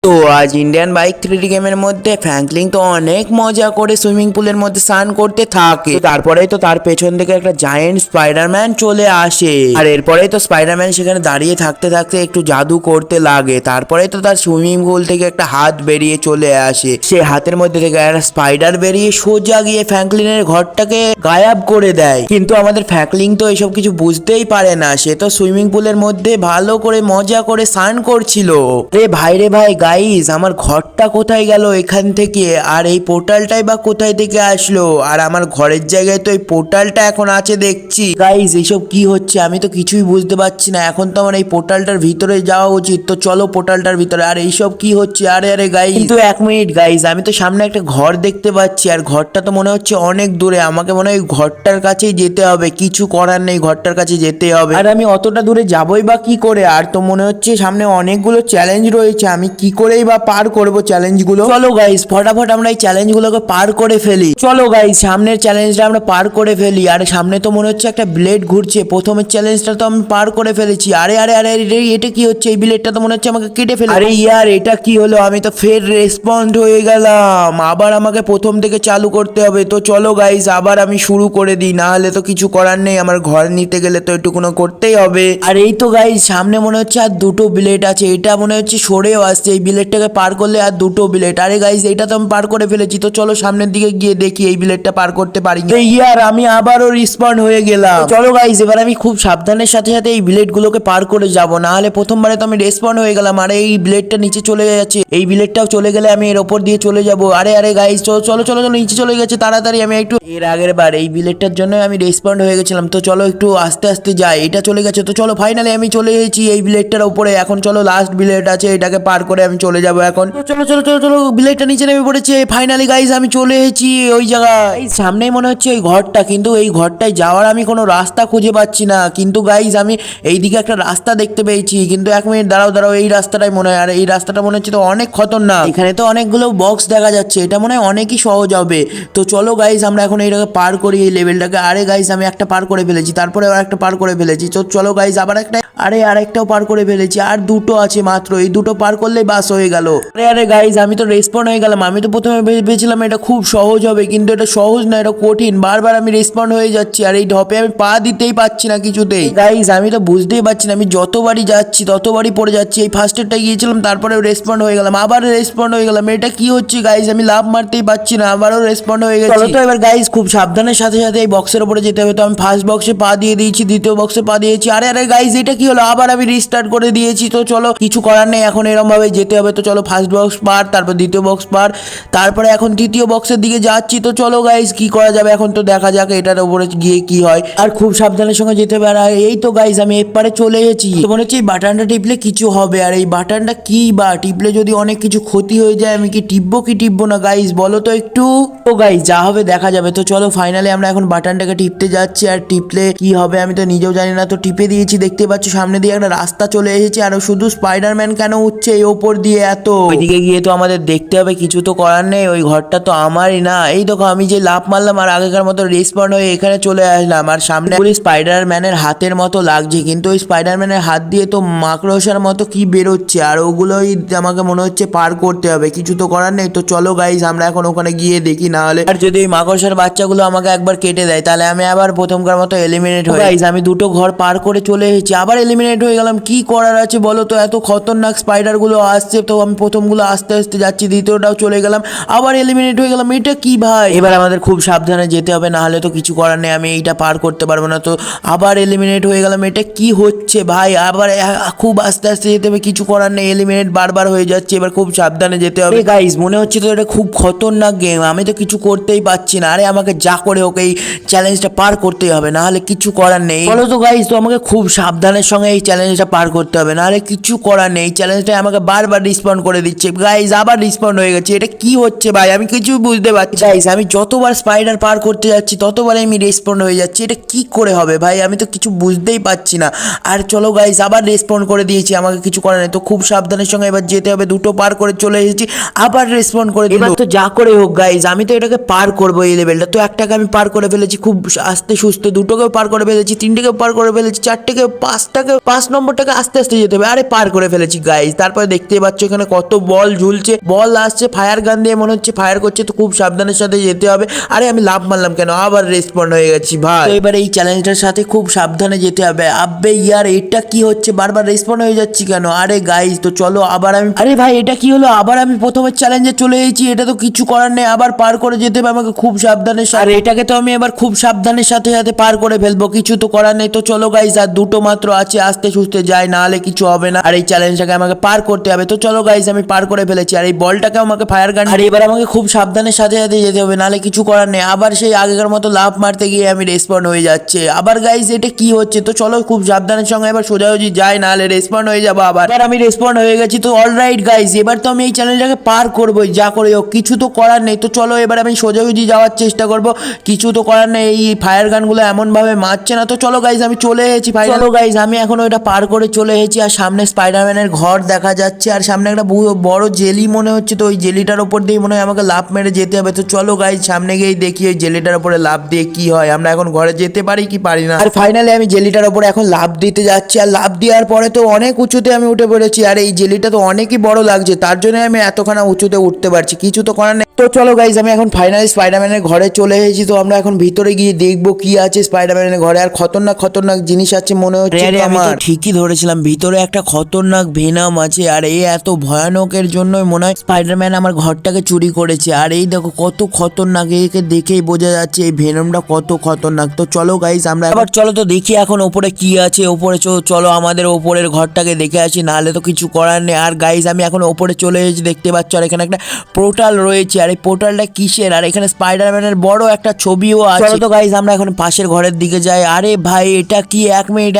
তো আজ Indian bike 3D গেমের মধ্যে ফ্র্যাঙ্কলিন তো অনেক মজা করে সুইমিং পুলের মধ্যে স্নান করতে থাকে। তারপরেই তো তার পেছন থেকে একটা জায়েন্ট স্পাইডারম্যান চলে আসে, আর এরপরেই তো স্পাইডারম্যান সেখানে দাঁড়িয়ে থাকতে থাকতে একটু জাদু করতে লাগে। তারপরেই তো তার সুইমিং পুল থেকে একটা হাত বেরিয়ে চলে আসে, সে হাতের মধ্যে থেকে একটা স্পাইডার বেরিয়ে সোজা গিয়ে ফ্র্যাঙ্কলিনের ঘরটাকে গায়েব করে দেয়। কিন্তু আমাদের ফ্র্যাঙ্কলিন তো এসব কিছু বুঝতেই পারে না, সে তো সুইমিং পুলের মধ্যে ভালো করে মজা করে স্নান করছিল। রে ভাই রে ভাই গাইস, আমার ঘরটা কোথায় গেল এখান থেকে, আর এই পোর্টালটাই বা কোথায় থেকে আসলো, আর আমার ঘরের জায়গায় তো এই পোর্টালটা এখন আছে দেখছি। গাইস এইসব কি হচ্ছে, আমি তো কিছুই বুঝতে পারছি না। এখন তো আমার এই পোর্টালটার ভিতরে যাওয়া উচিত, তো চলো পোর্টালটার ভিতরে। আর এইসব কি হচ্ছে, আরে আরে গাইস, কিন্তু এক মিনিট গাইস, আমি তো সামনে একটা ঘর দেখতে পাচ্ছি, আর ঘরটা তো মনে হচ্ছে অনেক দূরে। আমাকে মনে হয় ঘরটার কাছেই যেতে হবে, কিছু করার নেই, ঘরটার কাছে যেতে হবে। আর আমি অতটা দূরে যাবোই বা কি করে, আর তো মনে হচ্ছে সামনে অনেকগুলো চ্যালেঞ্জ রয়েছে, আমি কি করেই বা পার করবো চ্যালেঞ্জগুলো। চলো গাইস ফটাফট আমরা এই চ্যালেঞ্জগুলোকে পার করে ফেলি। চলো গাইস সামনের চ্যালেঞ্জটা আমরা পার করে ফেলি। আর সামনে তো মনে হচ্ছে একটা ব্লেড ঘুরছে, প্রথমের চ্যালেঞ্জটা তো আমি পার করে ফেলেছি। আরে আরে আরে এটা কি হচ্ছে, এই ব্লেডটা তো মনে হচ্ছে আমাকে কেটে ফেলে। আরে ইয়ার এটা কি হলো, আমি তো ফের রেসপন্ড হয়ে গেলাম, আবার আমাকে প্রথম থেকে চালু করতে হবে। তো চলো গাইস আবার আমি শুরু করে দিই, না হলে তো কিছু করার নেই, আমার ঘর নিতে গেলে তো এটুকুনো করতেই হবে। আর এই তো গাইস সামনে মনে হচ্ছে আর দুটো ব্লেড আছে, এটা মনে হচ্ছে সরেও আসছে, এই ব্লেডটাকে পার করলে আর দুটো ব্লেড। আরে গাইস এইটা তো আমি পার করে ফেলেছি, তো চলো সামনের দিকে গিয়ে দেখি এই ব্লেডটা পার করতে পারি। ইয়ার আমি আবারও রিসপন্ড হয়ে গেলাম। চলো গাইস এবার আমি খুব সাবধানের সাথে সাথে এই ব্লেড গুলোকে পার করে যাব, না হলে প্রথমবারে তো আমি রেসপন্ড হয়ে গেলাম। আরে এই ব্লেডটা নিচে চলে যাচ্ছে, এই ব্লেডটাও চলে গেলে আমি এর ওপর দিয়ে চলে যাব। আরে আরে গাইস চলো চলো চলো চলো, নিচে চলে গেছে তাড়াতাড়ি। আমি একটু এর আগের বার এই ব্লেডটার জন্য আমি রেসপন্ড হয়ে গেছিলাম, তো চলো একটু আস্তে আস্তে যাই। এটা চলে গেছে, তো চলো ফাইনালি আমি চলে এসেছি এই ব্লেডটার উপরে। এখন চলো লাস্ট ব্লেড আছে, এটাকে পার করে আমি চলে যাব এখন। তো চলো চলো চলো চলো, ব্লেডটা নিচে নেমে পড়েছে। ফাইনালি গাইস আমি চলে এসেছি ওই জায়গায়। এই সামনেই মনে হচ্ছে ওই ঘরটা, কিন্তু এই ঘরটায় যাওয়ার আমি কোনো রাস্তা খুঁজে পাচ্ছি না। কিন্তু গাইস আমি এইদিকে একটা রাস্তা দেখতে পেয়েছি, কিন্তু এক মিনিট দাঁড়াও দাঁড়াও, এই রাস্তাটাই মনে হয়। আর এই রাস্তাটা মনে হচ্ছে তো অনেক খতরনাক, এখানে তো অনেকগুলো বক্স দেখা যাচ্ছে, এটা মনে হয় অনেকই সহজ হবে। তো চলো গাইস আমরা এখন এইটাকে পার করি এই লেভেলটাকে। আরে গাইস আমি একটা পার করে ফেলেছি, তারপরে আবার একটা পার করে ফেলেছি। তো চলো গাইস আবার একটা, আরে আরেকটাও পার করে ফেলেছি, আর দুটো আছে মাত্র, এই দুটো পার করলেই বাস হয়ে গেল। আরে আরে গাইস আমি তো রেসপন্ড হয়ে গেলাম। আমি তো প্রথমে ভেবেছিলাম এটা খুব সহজ হবে, কিন্তু এটা সহজ না, এটা কঠিন। বারবার আমি রেসপন্ড হয়ে যাচ্ছি, আর এই ঢপে আমি পা দিতেই পাচ্ছি না কিছুতেই। গাইস আমি তো বুঝতেই পারছি না, আমি যতবারই যাচ্ছি ততবারই পড়ে যাচ্ছি। এই ফার্স্ট এডটা গিয়েছিলাম, তারপরে রেসপন্ড হয়ে গেলাম, আবার রেসপন্ড হয়ে গেলাম। এটা কি হচ্ছে গাইস, আমি লাভ মারতেই পারছি না, আবারও রেসপন্ড হয়ে গেছি। চলো তো এবার গাইস খুব সাবধানের সাথে সাথে এই বক্সের উপরে যেতে হবে। তো আমি ফার্স্ট বক্সে পা দিয়ে দিয়েছি, দ্বিতীয় বক্সে পা দিয়েছি। আরে আরে গাইস এটা কি হলো, আবার আমি রিস্টার্ট করে দিয়েছি। তো চলো কিছু করার নেই, এখন এরকম ভাবে যেতে হবে। তো চলো ফার্স্ট বক্স পার, তারপর দ্বিতীয় বক্স পার, তারপরে এখন তৃতীয় বক্সের দিকে যাচ্ছি। তো চলো গাইস কি করা যাবে এখন, তো দেখা যাক এটার উপরে গিয়ে কি হয়। আর খুব সাবধানের সঙ্গে যেতে হবে। আর এই তো গাইস আমি এপারে চলে এসেছি। তো মনে হচ্ছে এই বাটনটা টিপলে কিছু হবে, আর এই বাটনটা কি বা টিপলে যদি অনেক কিছু ক্ষতি হয়ে যায়, আমি কি টিপবো কি টিপবো না গাইস বলো তো একটু। তো গাইস যা হবে দেখা যাবে। তো চলো ফাইনালি আমরা এখন বাটনটাকে টিপতে যাচ্ছি, আর টিপলে কি হবে আমি তো নিজেও জানি না। তো টিপে দিয়েছি, দেখতে পাচ্ছ সামনে দিয়ে একটা রাস্তা চলে এসেছে। আর শুধু স্পাইডারম্যান কেন উঠছে এই ওপর দিয়ে এত, ওইদিকে গিয়ে তো আমাদের দেখতে হবে, কিছু তো করার নেই, ওই ঘরটা তো আমারই না। এই দেখো আমি যে লাফ মারলাম আর আগেকার মতো রেসপন্ড হয়ে এখানে চলে আসলাম, আর সামনে স্পাইডারম্যানের হাতের মতো লাগছে, কিন্তু ওই স্পাইডারম্যানের হাত দিয়ে তো মাকড়সার মতো কি বেরোচ্ছে, আর ওগুলোই আমাকে মনে হচ্ছে পার করতে হবে, কিছু তো করার নেই। তো চলো গাইস আমরা এখন ওখানে গিয়ে দেখি, না হলে আর যদি ওই মাকড়সার বাচ্চাগুলো আমাকে একবার কেটে দেয়, তাহলে আমি আবার প্রথমকার মতো এলিমিনেট হই। গাইস আমি দুটো ঘর পার করে চলে এসেছি, আবার এলিমিনেট হয়ে গেলাম। কি করার আছে বলো তো, এত খতরনাক স্পাইডার গুলো আসছে। তো আমি প্রথমগুলো আস্তে আস্তে যাচ্ছি, দ্বিতীয়টাও চলে গেলাম, আবার এলিমিনেট হয়ে গেলাম। এটা কি ভাই, এবার আমাদের খুব সাবধানে যেতে হবে, না হলে তো কিছু করার নেই, আমি এইটা পার করতে পারবো না। তো আবার এলিমিনেট হয়ে গেলাম, এটা কি হচ্ছে ভাই, আবার খুব আস্তে আস্তে যেতে হবে, কিছু করার নেই, এলিমিনেট বারবার হয়ে যাচ্ছে, এবার খুব সাবধানে যেতে হবে। গাইস মনে হচ্ছে তো এটা খুব খতরনাক গেম, আমি তো কিছু করতেই পারছি না। আরে আমাকে যা করে হোক এই চ্যালেঞ্জটা পার করতেই হবে, না হলে কিছু করার নেই। বলো তো গাইস, তো আমাকে খুব সাবধানের সঙ্গে এই চ্যালেঞ্জটা পার করতে হবে, না হলে কিছু করার নেই। চ্যালেঞ্জটা আমাকে বারবার রিসপন্ড করে দিচ্ছে গাইস, আবার রিসপন্ড হয়ে গেছে, এটা কি হচ্ছে ভাই, আমি কিছু বুঝতে পারছি। গাইস আমি যতবার স্পাইডার পার করতে যাচ্ছি ততবার আমি রেসপন্ড হয়ে যাচ্ছি, এটা কি করে হবে ভাই, আমি তো কিছু বুঝতেই পারছি না। আর চলো গাইস আবার রেসপন্ড করে দিয়েছি, আমাকে কিছু করার নেই। তো খুব সাবধানের সঙ্গে এবার যেতে হবে, দুটো পার করে চলে এসেছি, আবার রেসপন্ড করে দিল। এবার তো যা করে হোক গাইস, আমি তো এটাকে পার করবো এই লেভেলটা। তো একটাকে আমি পার করে ফেলেছি খুব আস্তে সুস্তে, দুটোকেও পার করে ফেলেছি, তিনটেকেও পার করে ফেলেছি, চারটেকে, পাঁচটাকে, 5 নম্বরটাকে আস্তে আস্তে যেতে হবে। আরে পার করে ফেলেছি গাইস, তারপরে দেখতে পাচ্ছ পাচ্ছ এখানে কত বল ঝুলছে, বল আসছে ফায়ার গান দিয়ে মনে হচ্ছে ফায়ার করছে, তো খুব সাবধানের সাথে যেতে হবে। আরে আমি লাভ মারলাম কেন, আবার রেসপন্ড হয়ে গেছি ভাই। তো এবার এই চ্যালেঞ্জটার সাথে খুব সাবধানে যেতে হবে। আব্বে ইয়ার এটা কি হচ্ছে, বারবার রেসপন্ড হয়ে যাচ্ছি কেন? আরে গাইস তো চলো আবার আমি, আরে ভাই এটা কি হলো, আবার আমি প্রথমের চ্যালেঞ্জে চলে এসেছি। এটা তো কিছু করার নেই, আবার পার করে যেতে হবে আমাকে খুব সাবধানের সাথে। আর এটাকে তো আমি এবার খুব সাবধানের সাথে সাথে পার করে ফেলবো, কিছু তো করার নেই। তো চলো গাইস আর দুটো মাত্র আছে, আস্তে সুস্তে যাই, না হলে কিছু হবে না। আর এই চ্যালেঞ্জটাকে আমাকে পার করতে হবে। তো চলো গাইস আমি পার করে ফেলেছি। আর এই বলটাকে আমাকে ফায়ার গান, আর এবার আমাকে খুব সাবধানের সাথে সাথে যেতে হবে, নাহলে কিছু করার নেই। আবার সেই আগেকার মতো লাভ মারতে গিয়ে আমি রেসপন্ড হয়ে যাচ্ছে। আবার গাইস এটা কি হচ্ছে? তো চলো খুব সাবধানের সঙ্গে এবার সোজাসুজি যাই, নাহলে রেসপন্ড হয়ে যাবো আবার। এবার আমি রেসপন্ড হয়ে গেছি। তো অলরাইট গাইস এবার তো আমি এই চ্যালেঞ্জটাকে পার করবোই, যা করে হোক, কিছু তো করার নেই। তো চলো এবার আমি সোজাসুজি যাওয়ার চেষ্টা করবো, কিছু তো করার নেই। এই ফায়ার গানগুলো এমন ভাবে মারছে না। তো চলো গাইস আমি চলে এসেছি ফাইনাল। চলো গাইস আমি এখন ওইটা পার করে চলে এসেছি। আর সামনে স্পাইডারম্যানের ঘর দেখা যাচ্ছে, আর সামনে একটা বড় জেলি মনে হচ্ছে। তো ওই জেলিটার উপর দিয়ে মনে হয় আমাকে লাফ মেরে যেতে হবে। তো চলো গাইস সামনে গিয়ে দেখি ওই জেলিটার উপরে লাফ দিয়ে কি হয়, আমরা এখন ঘরে যেতে পারি কি পারি না। আর ফাইনালি আমি জেলিটার উপরে এখন লাফ দিতে যাচ্ছি। আর লাফ দেওয়ার পরে তো অনেক উঁচুতে আমি উঠে পড়েছি। আর এই জেলিটা তো অনেকই বড় লাগছে, তার জন্য আমি এতখানা উঁচুতে উঠতে পারছি, কিছু তো করার নেই। তো চলো গাইস আমি এখন ফাইনালি স্পাইডারম্যানের ঘরে চলে এসেছি। তো আমরা এখন ভিতরে গিয়ে দেখবো কি আছে স্পাইডারম্যানের ঘরে। আর খতরনাক খতরনাক জিনিস আছে মনে হচ্ছে। আমি তো ঠিকই ধরেছিলাম, ভিতরে একটা খতরনাক ভেনাম আছে। আর এই এত ভয়ানকের জন্যই মনে হয় স্পাইডারম্যান আমার ঘরটাকে চুরি করেছে। আর এই দেখো কত খতরনাক, একে দেখেই বোঝা যাচ্ছে এই ভেনমটা কত খতরনাক। তো চলো গাইস আমরা এবার চলো তো দেখি এখন ওপরে কি আছে। ওপরে চলো আমাদের ওপরের ঘরটাকে দেখে আসি, নাহলে তো কিছু করার নেই। আর গাইস আমি এখন ওপরে চলে এসেছি, দেখতে পাচ্ছ। আর এখানে একটা পোর্টাল রয়েছে। আর এই পোর্টালটা কিসের? আর এখানে স্পাইডারম্যানের বড় একটা ছবিও আছে। চলো তো গাইস আমরা এখন পাশের ঘরের দিকে যাই। আরে ভাই এটা কি, এক মিনিট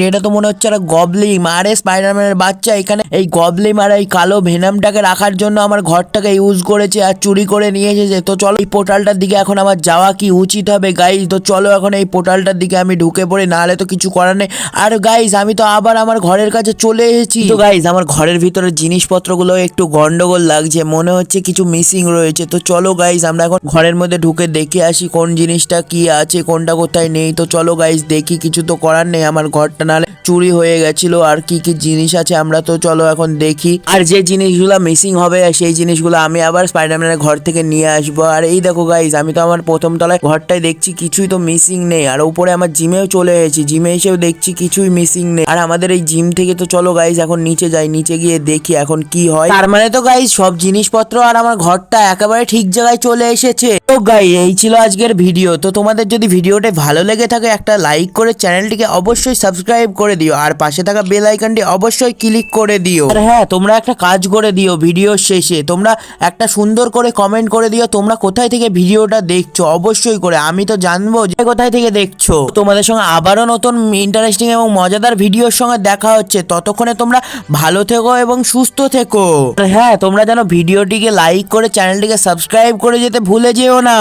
এটা তো মনে হচ্ছে একটা গবলিম। আরে স্পাইডারম্যানের বাচ্চা এখানে এই গবলিম আর এই কালো ভেনামটাকে রাখার জন্য আমার ঘরটাকে ইউজ করেছে আর চুরি করে নিয়ে এসেছে। তো চলো এই পোর্টালটার দিকে এখন আমার যাওয়া কি উচিত হবে গাইস? তো চলো এখন এই পোর্টালটার দিকে আমি ঢুকে পড়ি, নাহলে তো কিছু করার নেই। আর গাইস আমি তো আবার আমার ঘরের কাছে চলে এসেছি। তো গাইস আমার ঘরের ভিতরে জিনিসপত্রগুলো একটু গন্ডগোল লাগছে, মনে হচ্ছে কিছু মিসিং রয়েছে। তো চলো গাইস আমরা এখন ঘরের মধ্যে ঢুকে দেখে আসি কোন জিনিসটা কি আছে, কোনটা কোথায় নেই। তো চলো গাইস দেখি, কিছু তো করার নেই, আমার ঘরটা নাহলে চুরি হয়ে গেছিল। আর কি কি জিনিস আছে আমরা তো চলো এখন দেখি। আর যে জিনিসগুলো মিসিং হবে সেই জিনিসগুলো আমি আবার স্পাইডারম্যানের ঘর থেকে নিয়ে আসবো। আর এই দেখো গাইস আমি তো আমার প্রথম তলায় ঘরটায় দেখছি কিছুই তো মিসিং নেই। আর উপরে আমার জিমেও চলে এসেছি, জিমে এসেও দেখছি কিছুই মিসিং নেই। আর আমাদের এই জিম থেকে তো চলো গাইস এখন নিচে যাই, নিচে গিয়ে দেখি এখন কি হয়। তার মানে তো গাইস সব জিনিসপত্র আর আমার ঘরটা একেবারে ঠিক জায়গায় চলে এসেছে। তো গাইস এই ছিল আজকের ভিডিও। তো তোমাদের যদি ভিডিওটা ভালো লেগে থাকে একটা লাইক করে চ্যানেলটিকে অবশ্যই সাবস্ক্রাইব করে দিও, আর পাশে থাকা বেল আইকনটি অবশ্যই ক্লিক করে দিও। আর হ্যাঁ তোমরা একটা কাজ করে দিও, ভিডিও শেষে তোমরা একটা সুন্দর করে কমেন্ট করে দিও তোমরা কোথায় থেকে ভিডিওটা দেখছো, অবশ্যই করে, আমি তো জানবো যে কোথায় থেকে দেখছো। তোমাদের সঙ্গে আবারও নতুন ইন্টারেস্টিং এবং মজাদার ভিডিওর সঙ্গে দেখা হচ্ছে, ততক্ষণে তোমরা ভালো থেকো এবং সুস্থ থেকো। আর হ্যাঁ তোমরা যেন ভিডিওটিকে লাইক করে চ্যানেলটিকে সাবস্ক্রাইব করে যেতে ভুলে যেও না।